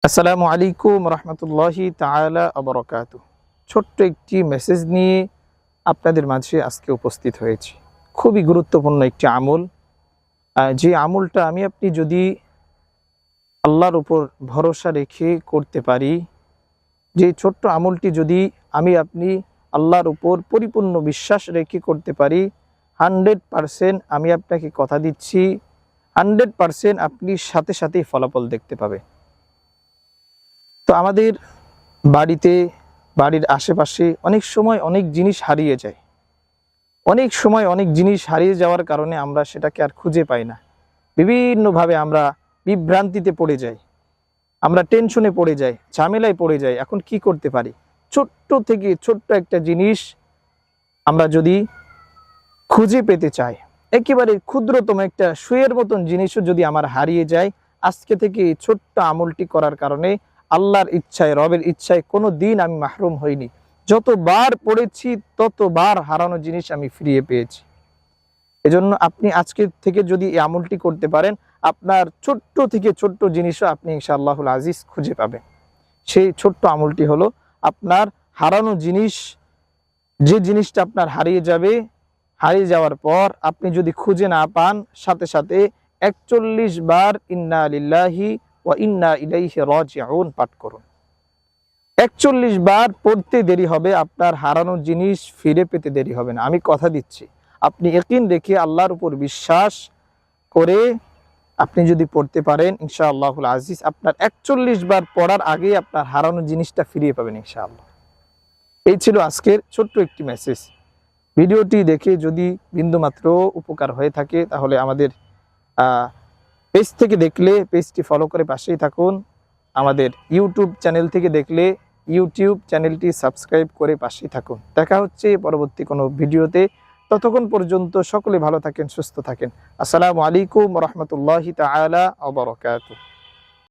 আসসালামু আলাইকুম রহমতুল্লাহি তাআলা ওয়া বারাকাতুহু। ছোট্ট একটি মেসেজ নিয়ে আপনাদের মাঝে আজকে উপস্থিত হয়েছি। খুবই গুরুত্বপূর্ণ একটি আমল, যে আমলটা আমি আপনি যদি আল্লাহর উপর ভরসা রেখে করতে পারি, যে ছোট্ট আমলটি যদি আমি আপনি আল্লাহর উপর পরিপূর্ণ বিশ্বাস রেখে করতে পারি, 100% আমি আপনাকে কথা দিচ্ছি 100% আপনি সাথে সাথেই ফলাফল দেখতে পাবেন। তো আমাদের বাড়ির আশেপাশে অনেক সময় অনেক জিনিস হারিয়ে যায়। অনেক সময় অনেক জিনিস হারিয়ে যাওয়ার কারণে আমরা সেটাকে আর খুঁজে পাই না। বিভিন্নভাবে আমরা বিভ্রান্তিতে পড়ে যাই, আমরা টেনশনে পড়ে যাই, ঝামেলায় পড়ে যাই। এখন কি করতে পারি? ছোট্ট থেকে ছোট্ট একটা জিনিস আমরা যদি খুঁজে পেতে চাই, একেবারে ক্ষুদ্রতম একটা সুইয়ের মতন জিনিসও যদি আমার হারিয়ে যায়, আজকে থেকে এই ছোট্ট আমলটি করার কারণে আল্লাহর ইচ্ছায়, রবের ইচ্ছায় কোনো দিন আমি মাহরুম হইনি। যতবার পড়েছি ততবার হারানো জিনিস আমি ফিরিয়ে পেয়েছি। এজন্য আপনি আজকে থেকে যদি এই আমলটি করতে পারেন, আপনার ছোট্ট থেকে ছোট্ট জিনিসও আপনি ইনশাআল্লাহুল আজিজ খুঁজে পাবেন। সেই ছোট্ট আমলটি হলো আপনার হারানো জিনিস, যে জিনিসটা আপনার হারিয়ে যাবে, হারিয়ে যাওয়ার পর আপনি যদি খুঁজে না পান, সাথে সাথে ৪১ বার ইন্না লিল্লাহি ওয়া ইন্না ইলাইহি রাজিউন পাঠ করুন। ৪১ বার পড়তে দেরি হবে, আপনার হারানো জিনিস ফিরে পেতে দেরি হবে না। আমি কথা দিচ্ছি, আপনি ইয়াকিন রেখে আল্লাহর উপর বিশ্বাস করে আপনি যদি পড়তে পারেন, ইনশাআল্লাহুল আজিজ আপনার ৪১ বার পড়ার আগেই আপনার হারানো জিনিসটা ফিরিয়ে পাবেন ইনশাআল্লাহ। এই ছিল আজকের ছোট্ট একটি মেসেজ। ভিডিওটি দেখে যদি বিন্দুমাত্র উপকার হয়ে থাকে, তাহলে আমাদের পেজ থেকে দেখলে পেজটি ফলো করে পাশেই থাকুন। আমাদের ইউটিউব চ্যানেল থেকে দেখলে ইউটিউব চ্যানেলটি সাবস্ক্রাইব করে পাশেই থাকুন। দেখা হচ্ছে পরবর্তী কোনো ভিডিওতে। ততক্ষণ পর্যন্ত সকলে ভালো থাকেন, সুস্থ থাকেন। আসসালামু আলাইকুম রহমতুল্লাহি তাআলা ওয়া বারাকাতুহু।